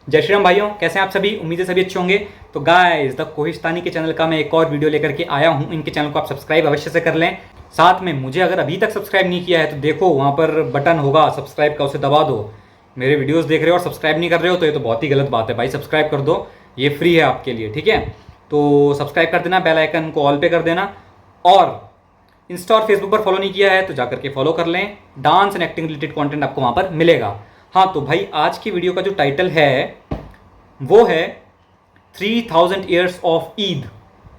जय श्री राम भाइयों, कैसे हैं आप सभी। उम्मीद है सभी अच्छे होंगे। तो गाइस, द कोहिस्तानी के चैनल का मैं एक और वीडियो लेकर के आया हूं। इनके चैनल को आप सब्सक्राइब अवश्य से कर लें। साथ में मुझे अगर अभी तक सब्सक्राइब नहीं किया है तो देखो वहां पर बटन होगा सब्सक्राइब का, उसे दबा दो। मेरे वीडियोस देख रहे हो और सब्सक्राइब नहीं कर रहे हो तो ये तो बहुत ही गलत बात है भाई। सब्सक्राइब कर दो, ये फ्री है आपके लिए, ठीक है। तो सब्सक्राइब कर देना, बेल आइकन को ऑल पे कर देना। और इंस्टा और फेसबुक पर फॉलो नहीं किया है तो जाकर के फॉलो कर लें। Dance and acting related content आपको वहाँ पर मिलेगा। हाँ तो भाई, आज की वीडियो का जो टाइटल है वो है 3000 ईयर्स ऑफ ईद।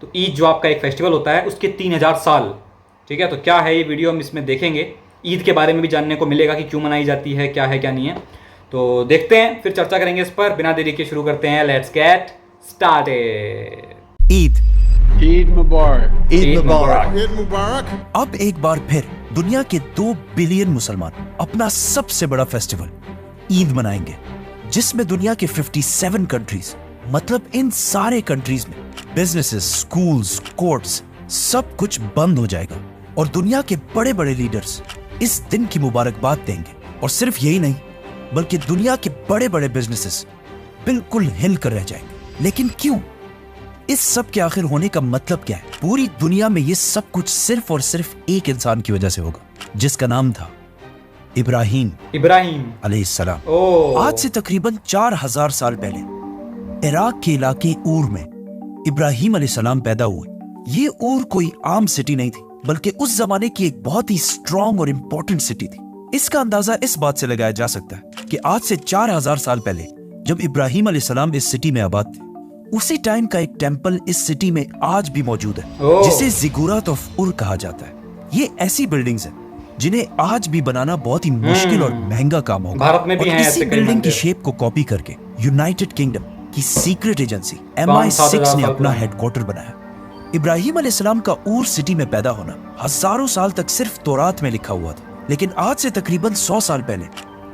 तो ईद जो आपका एक फेस्टिवल होता है उसके 3000 साल, ठीक है। तो क्या है ये वीडियो हम इसमें देखेंगे। ईद के बारे में भी जानने को मिलेगा कि क्यों मनाई जाती है, क्या है क्या नहीं है। तो देखते हैं, फिर चर्चा करेंगे इस पर। बिना देरी के शुरू करते हैं। Let's get started. Eid Eid मुबारक। ईद मुबारक। ईद मुबारक। अब एक बार फिर दुनिया के 2 बिलियन मुसलमान अपना सबसे बड़ा फेस्टिवल ईद मनाएंगे, जिसमें दुनिया के 57 कंट्रीज, मतलब इन सारे कंट्रीज में बिजनेसेस, स्कूल्स, कोर्ट्स सब कुछ बंद हो जाएगा और दुनिया के बड़े बड़े लीडर्स इस दिन की मुबारकबाद देंगे। और सिर्फ यही नहीं, बल्कि दुनिया के बड़े बड़े बिजनेसेस बिल्कुल हिल कर रह जाएंगे। लेकिन क्यों? इस सब के आखिर होने का मतलब क्या है? पूरी दुनिया में ये सब कुछ सिर्फ और सिर्फ एक इंसान की वजह से होगा, जिसका नाम था इब्राहिम अलैहिस्सलाम। आज से तकरीबन 4000 साल पहले इराक के इलाके ऊर में इब्राहिम अलैहिस्सलाम पैदा हुए। ये ऊर कोई आम सिटी नहीं थी, बल्कि उस जमाने की एक बहुत ही स्ट्रॉन्ग और इंपॉर्टेंट सिटी थी। इसका अंदाजा इस बात से लगाया जा सकता है कि आज से 4000 साल पहले जब इब्राहिम अलैहिस्सलाम इस सिटी में आबाद थे, उसी टाइम का एक टेंपल इस सिटी में आज भी मौजूद है, जिसे जिगुरात ऑफ उर कहा जाता है। ये ऐसी बिल्डिंग्स हैं जिन्हें आज भी बनाना बहुत ही मुश्किल और महंगा काम होगा। भारत में भी और हैं इसी ऐसे कई बिल्डिंग की मंदिर। शेप को कॉपी करके यूनाइटेड किंगडम की सीक्रेट एजेंसी MI6 ने अपना हेडक्वार्टर बनाया। इब्राहिम अलैहिस्सलाम का ऊर सिटी में पैदा होना हजारों साल तक सिर्फ तौरात में लिखा हुआ था, लेकिन आज से तकरीबन 100 साल पहले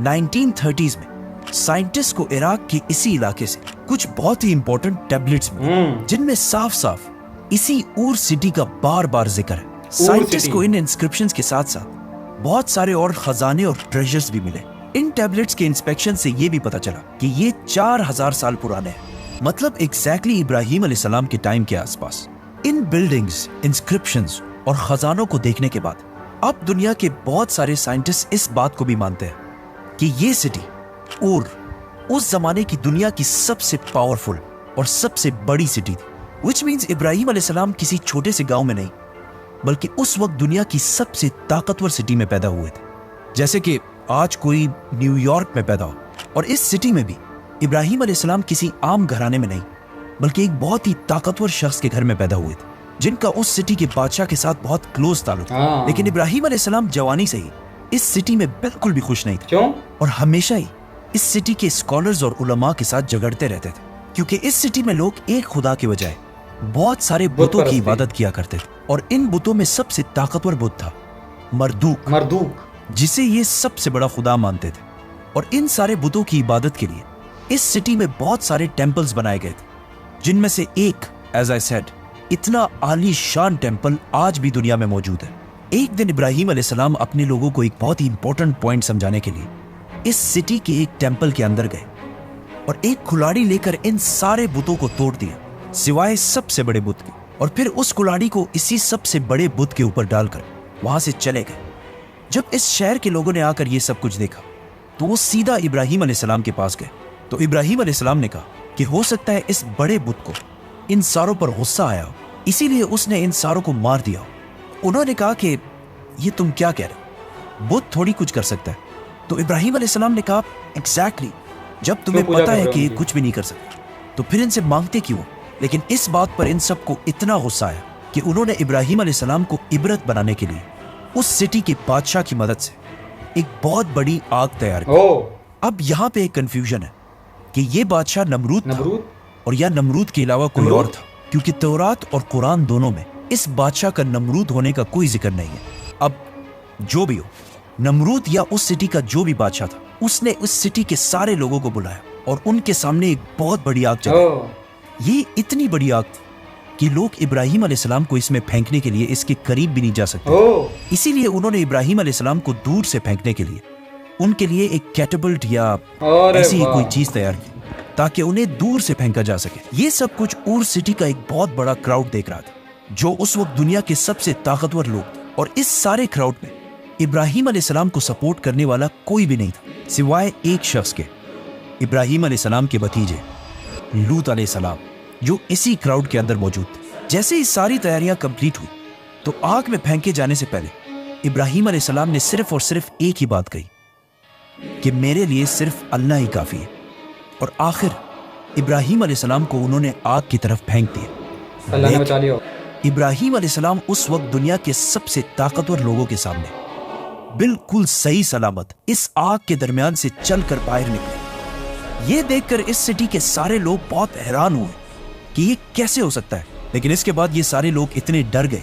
1930s में साइंटिस्ट को इराक के इसी इलाके से कुछ बहुत ही इंपॉर्टेंट टैबलेट्स मिले, जिनमें साफ साफ इसी ऊर सिटी का बार बार जिक्र है। साइंटिस्ट को इन इंस्क्रिप्शंस के साथ साथ बहुत सारे और खजाने और ट्रेजर्स भी मिले। इन टैबलेट्स के इंस्पेक्शन से ये भी पता चला कि ये 4000 साल पुराने हैं, मतलब एग्जैक्टली इब्राहिम अलैहिस्सलाम के टाइम के आसपास। इन बिल्डिंग्स, इंस्क्रिप्शंस और खजानों को देखने के बाद अब दुनिया के बहुत सारे साइंटिस्ट इस बात को भी मानते हैं कि ये सिटी ऊर उस जमाने की दुनिया की सबसे पावरफुल और सबसे बड़ी सिटी थी। विच मीन्स इब्राहिम अलैहिस्सलाम किसी छोटे से गांव में नहीं, बल्कि उस वक्त दुनिया की सबसे ताकतवर सिटी में पैदा हुए थे। जैसे कि आज कोई न्यूयॉर्क में पैदा हो, और इस सिटी में भी इब्राहिम अलैहिस्सलाम किसी आम घराने में नहीं, बल्कि एक बहुत ही ताकतवर शख्स के घर में पैदा हुए थे, जिनका उस सिटी के बादशाह के साथ बहुत क्लोज ताल्लुक था। लेकिन इब्राहिम अलैहिस्सलाम जवानी से ही इस सिटी में बिल्कुल भी खुश नहीं थे। क्यों? और हमेशा ही इस सिटी के स्कॉलर्स और उलमा के साथ झगड़ते रहते थे, क्योंकि इस सिटी में लोग एक खुदा के बजाय बहुत सारे बुतों की इबादत किया करते थे। और इन बुतों में सबसे ताकतवर बुत था मरदूक, जिसे ये सबसे बड़ा खुदा मानते थे। और इन सारे बुतों की इबादत के लिए इस सिटी में बहुत सारे टेंपल्स बनाए गए थे, जिनमें से एक, एज आई सेड, इतना आलीशान टेंपल आज भी दुनिया में मौजूद है। एक दिन इब्राहिम अलैहिस्सलाम अपने लोगों को एक बहुत ही इंपॉर्टेंट पॉइंट समझाने के लिए इस सिटी के एक टेंपल के अंदर गए और एक कुल्हाड़ी लेकर इन सारे बुतों को तोड़ दिया, सिवाय सबसे बड़े बुत के। और फिर उस कुल्हाड़ी को इसी सबसे बड़े बुत के ऊपर डालकर वहां से चले गए। जब इस शहर के लोगों ने आकर ये सब कुछ देखा तो वो सीधा इब्राहिम अलैहिस्सलाम के पास गए। तो इब्राहिम अलैहिस्सलाम ने कहा कि हो सकता है इस बड़े बुत को इन सारों पर गुस्सा आया हो, इसीलिए उसने इन सारों को मार दिया हो। उन्होंने कहा कि ये तुम क्या कह रहे हो, बुत थोड़ी कुछ कर सकता है। तो इब्राहिम अलैहिस्सलाम ने कहा, एग्जैक्टली, जब तुम्हें पता है कि ये कुछ भी नहीं कर सकते तो फिर इनसे मांगते क्यों? लेकिन इस बात पर इन सबको इतना गुस्सा आया कि उन्होंने इब्राहिम अलैहिस्सलाम को इबरत बनाने के लिए उस सिटी के बादशाह की मदद से एक बहुत बड़ी आग तैयार की। अब यहाँ पे एक कंफ्यूजन है कि ये बादशाह नमरूद था और या नमरूद के अलावा कोई और था, क्योंकि तौरात और कुरान दोनों में इस बादशाह का नमरूद होने का कोई जिक्र नहीं है। अब जो भी हो, नमरूद या उस सिटी का जो भी बादशाह था, उसने उस सिटी के सारे लोगों को बुलाया और उनके सामने एक बहुत बड़ी आग जलाई। ये इतनी बड़ी आग थी कि लोग इब्राहिम अलैहिस्सलाम को इसमें फेंकने के लिए इसके करीब भी नहीं जा सकते। इसीलिए उन्होंने इब्राहिम अलैहिस्सलाम को दूर से फेंकने के लिए उनके लिए एक कैटapult या ऐसी ही कोई चीज तैयार की, ताकि उन्हें दूर से फेंका जा सके। ये सब कुछ ऊर सिटी का एक बहुत बड़ा क्राउड देख रहा था, जो उस वक्त दुनिया के सबसे ताकतवर लोग थे। और इस सारे क्राउड में इब्राहिम अलैहिस्सलाम को सपोर्ट करने वाला कोई भी नहीं था, सिवाय एक शख्स के, इब्राहिम अलैहिस्सलाम के भतीजे लूत अलैहिस्सलाम, जो इसी क्राउड के अंदर मौजूद थे। जैसे ही सारी तैयारियां कंप्लीट हुई तो आग में फेंके जाने से पहले इब्राहिम अलैहिस्सलाम ने सिर्फ और सिर्फ एक ही बात कही कि मेरे लिए सिर्फ अल्लाह ही काफी है। और आखिर इब्राहिम अलैहिस्सलाम को उन्होंने आग की तरफ फेंक दिया। अल्लाह ने बचा लिया। इब्राहिम अलैहिस्सलाम उस वक्त दुनिया के सबसे ताकतवर लोगों के सामने बिल्कुल सही सलामत इस आग के दरमियान से चलकर बाहर निकले। ये देखकर इस सिटी के सारे लोग बहुत हैरान हुए कि ये कैसे हो सकता है। लेकिन इसके बाद ये सारे लोग इतने डर गए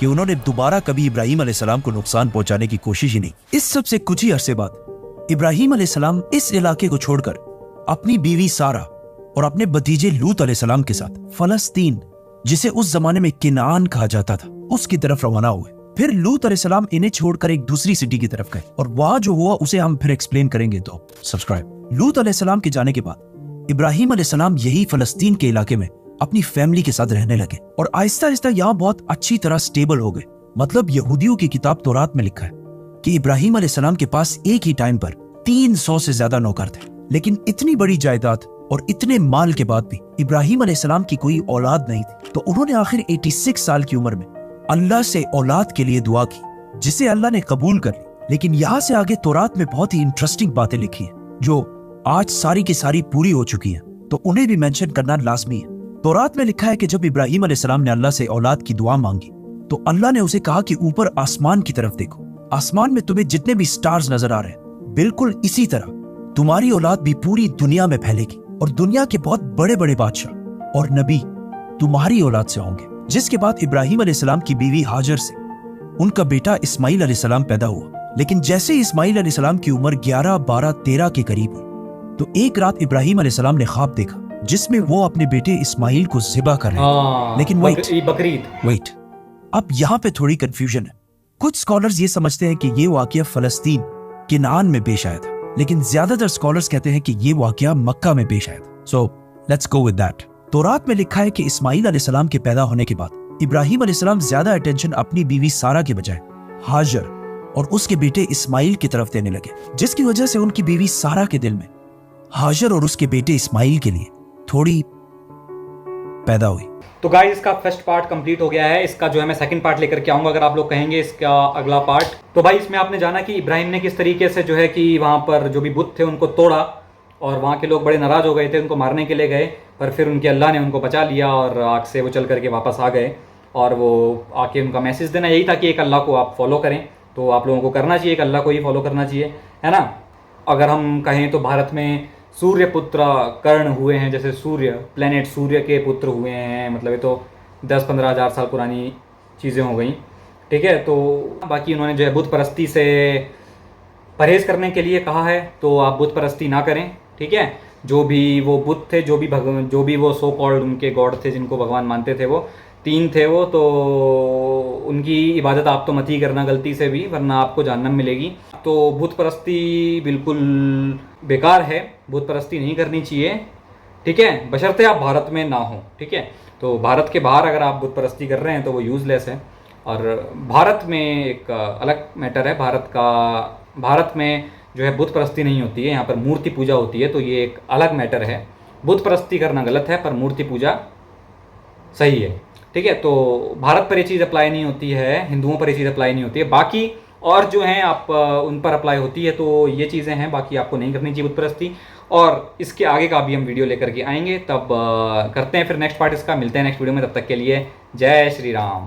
कि उन्होंने दोबारा कभी इब्राहिम अलैहिस्सलाम को नुकसान पहुंचाने की कोशिश ही नहीं। इस सब से कुछ ही अरसे बाद इब्राहिम अलैहिस्सलाम इस इलाके को छोड़कर अपनी बीवी सारा और अपने भतीजे लूत अलैहिस्सलाम के साथ फलस्तीन, जिसे उस जमाने में किनान कहा जाता था, उसकी तरफ रवाना हुए। फिर लूत अलैहिस्सलाम इन्हें छोड़कर एक दूसरी सिटी की तरफ गए और वहां जो हुआ उसे हम फिर एक्सप्लेन करेंगे, तो सब्सक्राइब। लूत अलैहिस्सलाम के जाने के बाद इब्राहिम अलैहिस्सलाम यही फलस्तीन के इलाके में अपनी फैमिली के साथ रहने लगे और आहिस्ता आहिस्ता यहाँ बहुत अच्छी तरह स्टेबल हो गए। मतलब यहूदियों की किताब तौरात में लिखा है कि इब्राहिम अलैहिस्सलाम के पास एक ही टाइम पर 300 से ज्यादा नौकर थे। लेकिन इतनी बड़ी जायदाद और इतने माल के बाद भी इब्राहिम अलैहिस्सलाम की कोई औलाद नहीं थी, तो उन्होंने आखिर 86 साल की उम्र में अल्लाह से औलाद के लिए दुआ की, जिसे अल्लाह ने कबूल कर ली। लेकिन यहाँ से आगे तौरात में बहुत ही इंटरेस्टिंग बातें लिखी हैं, जो आज सारी की सारी पूरी हो चुकी हैं, तो उन्हें भी मेंशन करना लाजमी है। तौरात में लिखा है कि जब इब्राहिम अलैहिस्सलाम ने अल्लाह से औलाद की दुआ मांगी तो अल्लाह ने उसे कहा कि ऊपर आसमान की तरफ देखो, आसमान में तुम्हें जितने भी स्टार्स नजर आ रहे हैं, बिल्कुल इसी तरह तुम्हारी औलाद भी पूरी दुनिया में फैलेगी और दुनिया के बहुत बड़े बड़े बादशाह और नबी तुम्हारी औलाद से होंगे। जिसके बाद इब्राहिम अलैहिस्सलाम की बीवी हाजर से उनका बेटा इस्माइल अलैहिस्सलाम पैदा हुआ। लेकिन जैसे ही इस्माइल अलैहिस्सलाम की उम्र 11, 12, 13 के करीब हुई तो एक रात इब्राहिम अलैहिस्सलाम ने ख्वाब देखा जिसमें वो अपने बेटे इस्माइल को ज़िबा कर रहे थे। लेकिन वेट, अब यहाँ पे थोड़ी कंफ्यूजन है। कुछ स्कॉलर्स ये समझते हैं कि ये वाकया फलस्तीन किनान में पेश आया था, लेकिन ज्यादातर स्कॉलर्स कहते हैं कि ये वाकया मक्का में पेश आया था। So let's go with that. तौरात में लिखा है कि इस्माइल अलैहिस्सलाम के पैदा होने के बाद इब्राहिम अलैहिस्सलाम ज्यादा अटेंशन अपनी बीवी सारा के बजाय हाजर और उसके बेटे इस्माइल की तरफ देने लगे, जिसकी वजह से उनकी बीवी सारा के दिल में हाजर और उसके बेटे इस्माइल के लिए थोड़ी पैदा हुई। तो गाइस इसका फर्स्ट पार्ट कंप्लीट हो गया है। इसका जो है मैं सेकंड पार्ट लेकर के आऊंगा, अगर आप लोग कहेंगे इसका अगला पार्ट। तो भाई इसमें आपने जाना कि इब्राहिम ने किस तरीके से जो है कि वहाँ पर जो भी बुत थे उनको तोड़ा और वहाँ के लोग बड़े नाराज हो गए थे, उनको मारने के लिए गए, पर फिर उनके अल्लाह ने उनको बचा लिया और आग से वो चल करके वापस आ गए। और वो आके उनका मैसेज देना यही था कि एक अल्लाह को आप फॉलो करें, तो आप लोगों को करना चाहिए, एक अल्लाह को ही फॉलो करना चाहिए, है ना। अगर हम कहें तो भारत में सूर्य पुत्र कर्ण हुए हैं, जैसे सूर्य प्लेनेट सूर्य के पुत्र हुए हैं, मतलब ये तो 10-15 हज़ार साल पुरानी चीज़ें हो गई, ठीक है। तो बाकी उन्होंने जो है बुत परस्ती से परहेज़ करने के लिए कहा है, तो आप बुत परस्ती ना करें, ठीक है। जो भी वो बुत थे, जो भी वो सो कॉल्ड उनके गॉड थे जिनको भगवान मानते थे, वो 3 थे वो, तो उनकी इबादत आप तो मत ही करना गलती से भी, वरना आपको जहन्नम मिलेगी। तो बुत परस्ती बिल्कुल बेकार है, बुत परस्ती नहीं करनी चाहिए, ठीक है, बशर्ते आप भारत में ना हो, ठीक है। तो भारत के बाहर अगर आप बुत परस्ती कर रहे हैं तो वो यूज़लेस है। और भारत में एक अलग मैटर है, भारत में जो है बुत परस्ती नहीं होती है, यहाँ पर मूर्ति पूजा होती है, तो ये एक अलग मैटर है। बुत परस्ती करना गलत है पर मूर्ति पूजा सही है, ठीक है। तो भारत पर ये चीज़ अप्लाई नहीं होती है, हिंदुओं पर ये चीज़ अप्लाई नहीं होती है, बाकी और जो हैं आप उन पर अप्लाई होती है, तो ये चीज़ें हैं, बाकी आपको नहीं करनी चाहिए बुत परस्ती। और इसके आगे का भी हम वीडियो लेकर के आएंगे, तब करते हैं फिर नेक्स्ट पार्ट इसका। मिलते हैं नेक्स्ट वीडियो में, तब तक के लिए जय श्री राम।